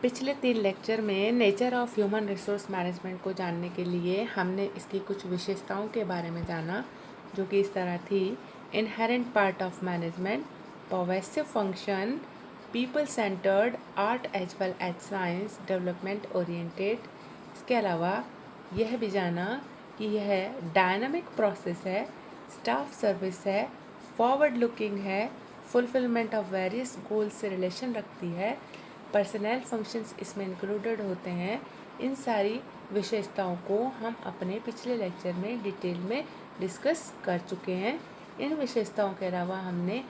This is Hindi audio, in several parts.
पिछले 3 लेक्चर में nature of human resource management को जानने के लिए हमने इसकी कुछ विशेषताओं के बारे में जाना, जो कि इस तरह थी: inherent part of management, pervasive function, people centred, art as well as science, development oriented. इसके अलावा यह भी जाना कि यह डायनामिक प्रोसेस है, स्टाफ सर्विस है, फॉरवर्ड लुकिंग है, फुलफिलमेंट ऑफ वेरियस गोल्स से रिलेशन रखती है, पर्सनल फंक्शंस इसमें इंक्लूडेड होते हैं। इन सारी विशेषताओं को हम अपने पिछले लेक्चर में डिटेल में डिस्कस कर चुके हैं। इन विशेषताओं के अलावा हमने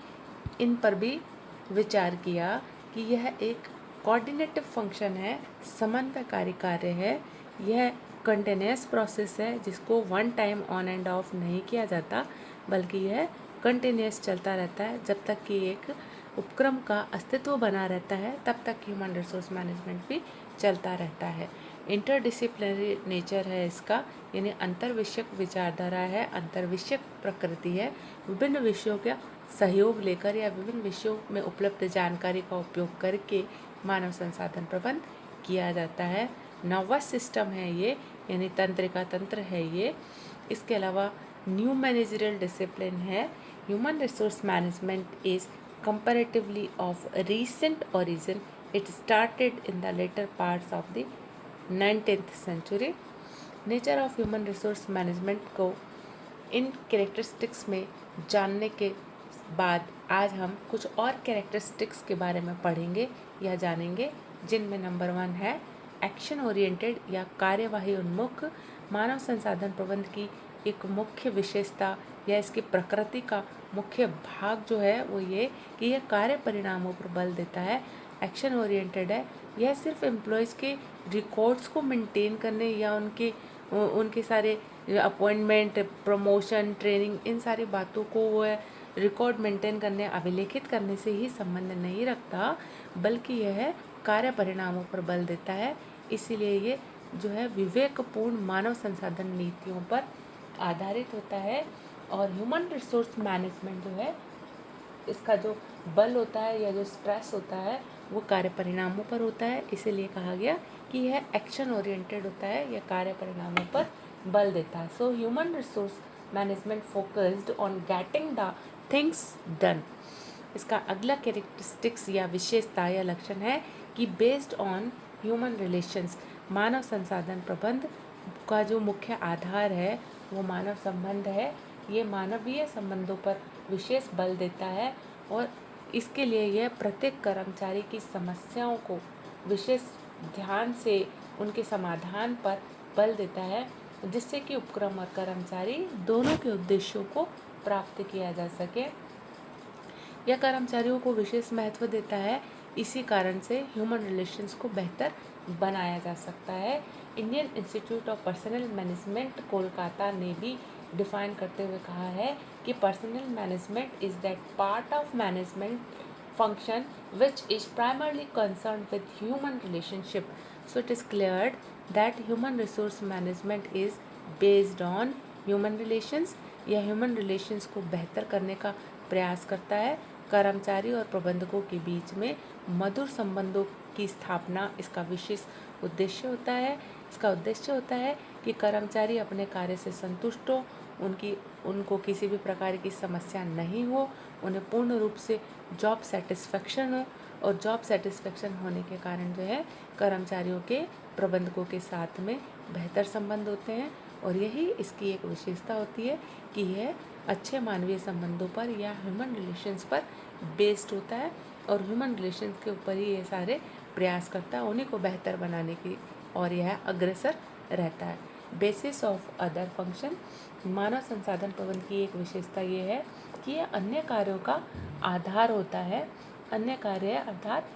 इन पर भी विचार किया कि यह एक कोऑर्डिनेटिव फंक्शन है, समन्वयकारी कार्य है। यह कंटिन्यूस प्रोसेस है जिसको one time on end of नहीं किया जाता, बल्कि यह कंटिन्यूस चलता रहता है। जब तक कि एक उपक्रम का अस्तित्व बना रहता है तब तक ह्यूमन रिसोर्स मैनेजमेंट भी चलता रहता है। इंटरडिसिप्लिनरी नेचर है इसका, यानी अंतर्विषयक विचारधारा है, अंतर्विषयक प्रकृति है। विभिन्न विषयों का सहयोग लेकर या विभिन्न विषयों में उपलब्ध जानकारी का उपयोग करके मानव संसाधन प्रबंध किया जाता है। नर्वस सिस्टम है ये, यानी तंत्रिका तंत्र है ये। इसके अलावा न्यू मैनेजरियल डिसिप्लिन है। Human resource management is comparatively of recent origin. It started in the later parts of the 19th century. Nature of human resource management को इन कैरेक्टरिस्टिक्स में जानने के बाद आज हम कुछ और कैरेक्टरिस्टिक्स के बारे में पढ़ेंगे या जानेंगे, जिनमें नंबर 1 है एक्शन ओरिएंटेड या कार्यवाही उन्मुख। मानव संसाधन प्रबंध की एक मुख्य विशेषता या इसकी प्रकृति का मुख्य भाग जो है वो ये कि यह कार्य परिणामों पर बल देता है। एक्शन ओरिएंटेड है, यह सिर्फ एम्प्लॉयज़ के रिकॉर्ड्स को मेंटेन करने या उनके सारे अपॉइंटमेंट, प्रमोशन, ट्रेनिंग, इन सारी बातों को वो रिकॉर्ड मेंटेन करने, अभिलेखित करने से ही संबंध नहीं रखता, बल्कि यह कार्य परिणामों पर बल देता है। इसीलिए ये जो है विवेकपूर्ण मानव संसाधन नीतियों पर आधारित होता है। और ह्यूमन रिसोर्स मैनेजमेंट जो है, इसका जो बल होता है या जो स्ट्रेस होता है वो कार्य परिणामों पर होता है। इसीलिए कहा गया कि यह एक्शन ओरिएंटेड होता है, यह कार्य परिणामों पर बल देता है। So human resource management focused on getting the things done. इसका अगला कैरेक्टरिस्टिक्स या विशेषता या लक्षण है कि बेस्ड ऑन ह्यूमन रिलेशंस, मानव संसाधन प्रबंध का जो मुख्य आधार है वो मानव संबंध है। ये मानवीय संबंधों पर विशेष बल देता है और इसके लिए यह प्रत्येक कर्मचारी की समस्याओं को विशेष ध्यान से उनके समाधान पर बल देता है, जिससे कि उपक्रम और कर्मचारी दोनों के उद्देश्यों को प्राप्त किया जा सके। यह कर्मचारियों को विशेष महत्व देता है। इसी कारण से ह्यूमन रिलेशंस को बेहतर बनाया जा सकता है। Indian institute of personal management Kolkata ने भी डिफाइन करते हुए कहा है कि personal management is that part of management function which is primarily concerned with human relationship. So it is clear that human resource management is based on human relations. यह ह्यूमन रिलेशंस को बेहतर करने का प्रयास करता है। कर्मचारी और प्रबंधकों के बीच में मधुर संबंधों की स्थापना इसका विशेष उद्देश्य होता है। इसका उद्देश्य होता है कि कर्मचारी अपने कार्य से संतुष्ट हो, उनको किसी भी प्रकार की समस्या नहीं हो, उन्हें पूर्ण रूप से जॉब सेटिस्फेक्शन हो, और जॉब सेटिस्फेक्शन होने के कारण जो है कर्मचारियों के प्रबंधकों के साथ में बेहतर संबंध होते हैं। और यही इसकी एक विशेषता होती है कि यह अच्छे मानवीय संबंधों पर या ह्यूमन रिलेशंस पर बेस्ड होता है और ह्यूमन रिलेशंस के ऊपर ही ये सारे प्रयास करता है, उन्हीं को बेहतर बनाने की और यह अग्रसर रहता है। बेसिस ऑफ अदर फंक्शन, मानव संसाधन प्रबंध की एक विशेषता ये है कि यह अन्य कार्यों का आधार होता है। अन्य कार्य अर्थात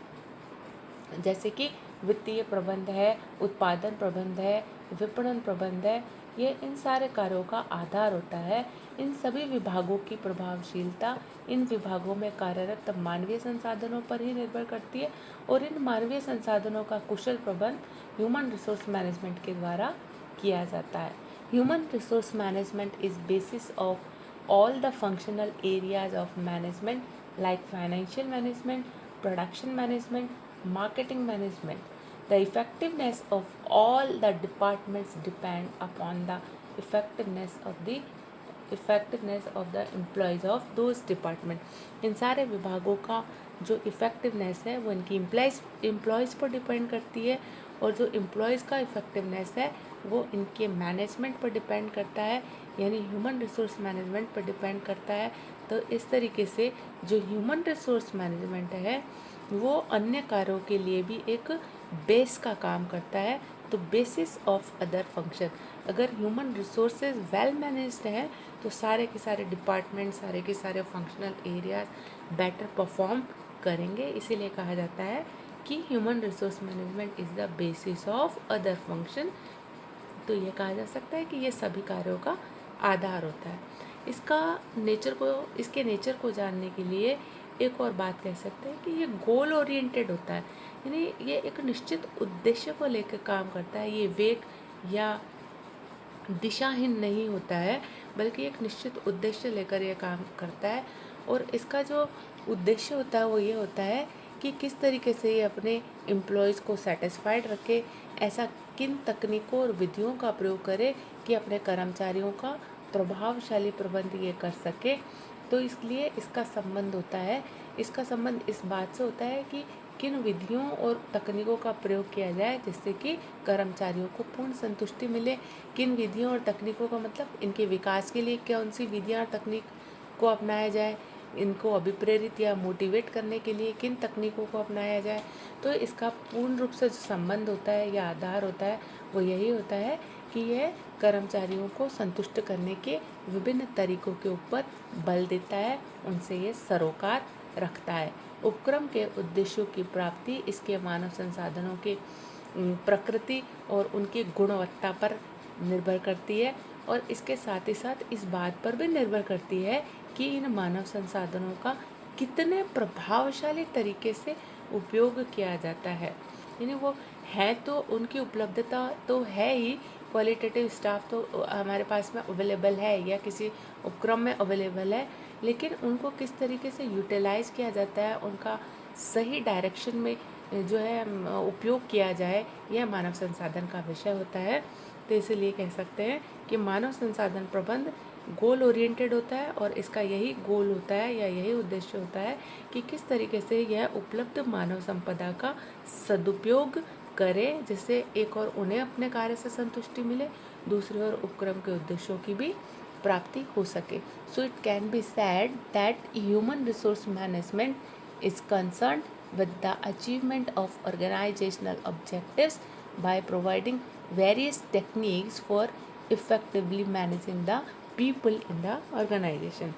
जैसे कि वित्तीय प्रबंध है, उत्पादन प्रबंध है, विपणन प्रबंध है, ये इन सारे कार्यों का आधार होता है। इन सभी विभागों की प्रभावशीलता इन विभागों में कार्यरत मानवीय संसाधनों पर ही निर्भर करती है और इन मानवीय संसाधनों का कुशल प्रबंध ह्यूमन रिसोर्स मैनेजमेंट के द्वारा किया जाता है। Human resource management is basis of all the functional areas of management like financial management, production management, marketing management. The effectiveness of all the departments depend upon the effectiveness of the employees of those department। इन सारे विभागों का जो इफ़ेक्टिवनेस है वो इनकी एम्प्लॉयज़ पर डिपेंड करती है, और जो एम्प्लॉयज़ का इफ़ेक्टिवनेस है वो इनके मैनेजमेंट पर डिपेंड करता है, यानी ह्यूमन रिसोर्स मैनेजमेंट पर डिपेंड करता है। तो इस तरीके से जो ह्यूमन रिसोर्स मैनेजमेंट है वो अन्य कार्यों के लिए भी एक बेस का काम करता है। तो बेसिस ऑफ अदर फंक्शन, अगर ह्यूमन रिसोर्सेज वेल मैनेज्ड है तो सारे के सारे डिपार्टमेंट, सारे के सारे फंक्शनल एरियाज बेटर परफॉर्म करेंगे। इसीलिए कहा जाता है कि human resource management is the basis of other function. तो ये कहा जा सकता है कि ये सभी कार्यों का आधार होता है। इसके नेचर को जानने के लिए एक और बात कह सकते हैं कि ये गोल ओरिएंटेड होता है, यानी ये एक निश्चित उद्देश्य को लेकर काम करता है। ये वेग या दिशाहीन नहीं होता है, बल्कि एक निश्चित उद्देश्य लेकर यह काम करता है। और इसका जो उद्देश्य होता है वो ये होता है कि किस तरीके से ये अपने एम्प्लॉयज़ को सेटिस्फाइड रखे, ऐसा किन तकनीकों और विधियों का प्रयोग करे कि अपने कर्मचारियों का प्रभावशाली प्रबंध ये कर सके। तो इसलिए इसका संबंध इस बात से होता है कि किन विधियों और तकनीकों का प्रयोग किया जाए जिससे कि कर्मचारियों को पूर्ण संतुष्टि मिले। किन विधियों और तकनीकों का मतलब इनके विकास के लिए कौन सी विधियाँ और तकनीक को अपनाया जाए, इनको अभिप्रेरित या मोटिवेट करने के लिए किन तकनीकों को अपनाया जाए। तो इसका पूर्ण रूप से जो संबंध होता है या आधार होता है वो यही होता है कि यह कर्मचारियों को संतुष्ट करने के विभिन्न तरीकों के ऊपर बल देता है, उनसे ये सरोकार रखता है। उपक्रम के उद्देश्यों की प्राप्ति इसके मानव संसाधनों के प्रकृति और उनकी गुणवत्ता पर निर्भर करती है, और इसके साथ ही साथ इस बात पर भी निर्भर करती है कि इन मानव संसाधनों का कितने प्रभावशाली तरीके से उपयोग किया जाता है। यानी वो है तो उनकी उपलब्धता तो है ही, क्वालिटेटिव स्टाफ तो हमारे पास में अवेलेबल है या किसी उपक्रम में अवेलेबल है, लेकिन उनको किस तरीके से यूटिलाइज़ किया जाता है, उनका सही डायरेक्शन में जो है उपयोग किया जाए, यह मानव संसाधन का विषय होता है। तो इसीलिए कह सकते हैं कि मानव संसाधन प्रबंध गोल ओरिएंटेड होता है, और इसका यही गोल होता है या यही उद्देश्य होता है कि किस तरीके से यह उपलब्ध मानव संपदा का सदुपयोग करे, जिससे एक और उन्हें अपने कार्य से संतुष्टि मिले, दूसरी ओर उपक्रम के उद्देश्यों की भी प्राप्ति हो सके। So it can be said that human resource management is concerned with the achievement of organizational objectives by providing various techniques for effectively managing the people in the organization।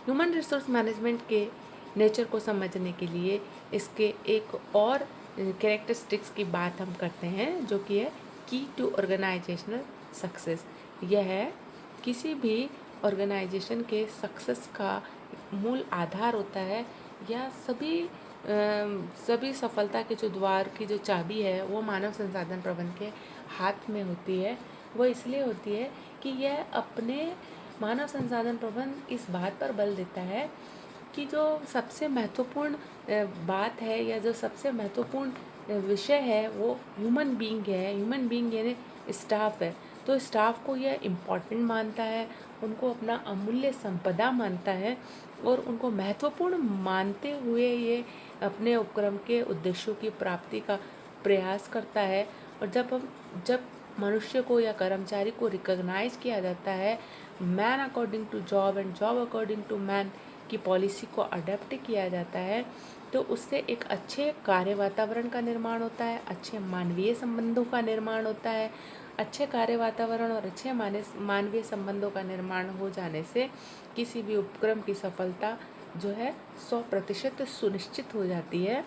Human resource management के नेचर को समझने के लिए इसके एक और कैरेक्टरिस्टिक्स की बात हम करते हैं, जो कि है की टू ऑर्गेनाइजेशनल सक्सेस। यह है किसी भी ऑर्गेनाइजेशन के सक्सेस का मूल आधार होता है, या सभी सफलता के जो द्वार की जो चाबी है वो मानव संसाधन प्रबंधन के हाथ में होती है। वो इसलिए होती है कि यह अपने मानव संसाधन प्रबंधन इस बात पर बल देता है कि जो सबसे महत्वपूर्ण बात है या जो सबसे महत्वपूर्ण विषय है वो ह्यूमन बीइंग है। ह्यूमन बीइंग यानी स्टाफ है। तो स्टाफ को यह इम्पॉर्टेंट मानता है, उनको अपना अमूल्य संपदा मानता है, और उनको महत्वपूर्ण मानते हुए ये अपने उपक्रम के उद्देश्यों की प्राप्ति का प्रयास करता है। और जब मनुष्य को या कर्मचारी को रिकॉग्नाइज किया जाता है, man according to job and job according to man की पॉलिसी को अडेप्ट किया जाता है, तो उससे एक अच्छे कार्य वातावरण का निर्माण होता है, अच्छे मानवीय संबंधों का निर्माण होता है। अच्छे कार्य वातावरण और अच्छे मानवीय संबंधों का निर्माण हो जाने से किसी भी उपक्रम की सफलता जो है 100% सुनिश्चित हो जाती है।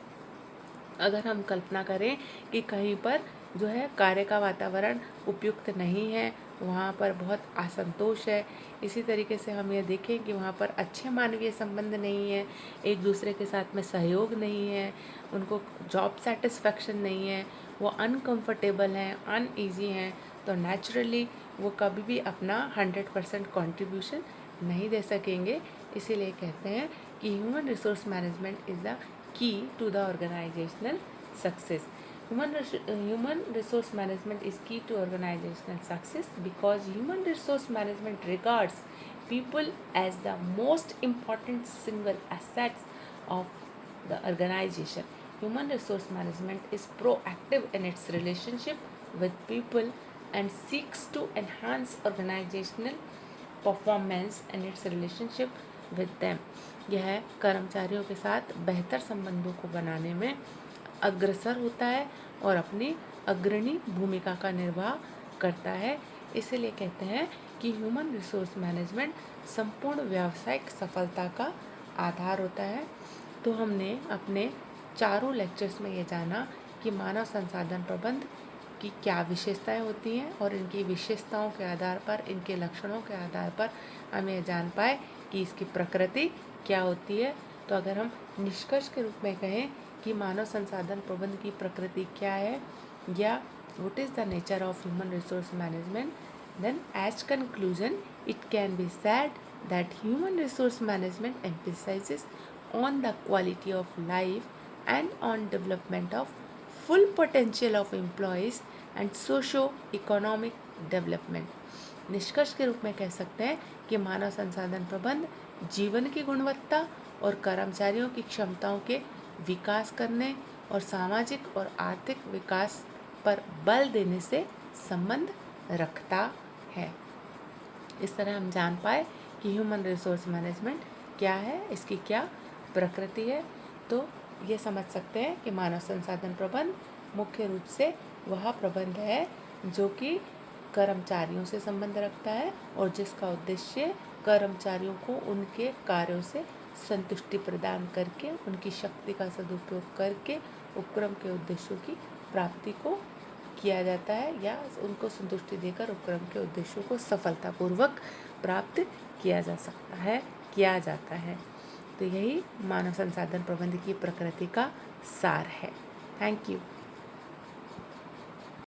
अगर हम कल्पना करें कि कहीं पर जो है कार्य का वातावरण उपयुक्त नहीं है, वहाँ पर बहुत असंतोष है, इसी तरीके से हम ये देखें कि वहाँ पर अच्छे मानवीय संबंध नहीं है, एक दूसरे के साथ में सहयोग नहीं है, उनको जॉब सेटिस्फैक्शन नहीं है, वो अनकंफर्टेबल हैं, अनईजी हैं, तो नेचुरली वो कभी भी अपना 100% कंट्रीब्यूशन नहीं दे सकेंगे। इसीलिए कहते हैं कि human resource management is the key to the organisational success. Human resource management is key to organizational success because human resource management regards people as the most important single assets of the organization. Human resource management is proactive in its relationship with people and seeks to enhance organizational performance and it's relationship with them. यह कर्मचारियों के साथ बेहतर संबंधों को बनाने में अग्रसर होता है और अपनी अग्रणी भूमिका का निर्वाह करता है। इसीलिए कहते हैं कि ह्यूमन रिसोर्स मैनेजमेंट संपूर्ण व्यावसायिक सफलता का आधार होता है। तो हमने अपने चारों लेक्चर्स में ये जाना कि मानव संसाधन प्रबंध की क्या विशेषताएं होती हैं और इनकी विशेषताओं के आधार पर, इनके लक्षणों के आधार पर हम ये जान पाए कि इसकी प्रकृति क्या होती है। तो अगर हम निष्कर्ष के रूप में कहें कि मानव संसाधन प्रबंध की प्रकृति क्या है या what is the nature of human resource management, then as conclusion it can be said that human resource management emphasizes on the quality of life and on development of full potential of employees and socio-economic development। निष्कर्ष के रूप में कह सकते हैं कि मानव संसाधन प्रबंध जीवन की गुणवत्ता और कर्मचारियों की क्षमताओं के विकास करने और सामाजिक और आर्थिक विकास पर बल देने से संबंध रखता है। इस तरह हम जान पाए कि ह्यूमन रिसोर्स मैनेजमेंट क्या है, इसकी क्या प्रकृति है। तो ये समझ सकते हैं कि मानव संसाधन प्रबंध मुख्य रूप से वह प्रबंध है जो कि कर्मचारियों से संबंध रखता है और जिसका उद्देश्य कर्मचारियों को उनके कार्यों से संतुष्टि प्रदान करके, उनकी शक्ति का सदुपयोग करके उपक्रम के उद्देश्यों की प्राप्ति को किया जाता है या उनको संतुष्टि देकर उपक्रम के उद्देश्यों को सफलतापूर्वक प्राप्त किया जाता है। तो यही मानव संसाधन प्रबंध की प्रकृति का सार है। Thank you.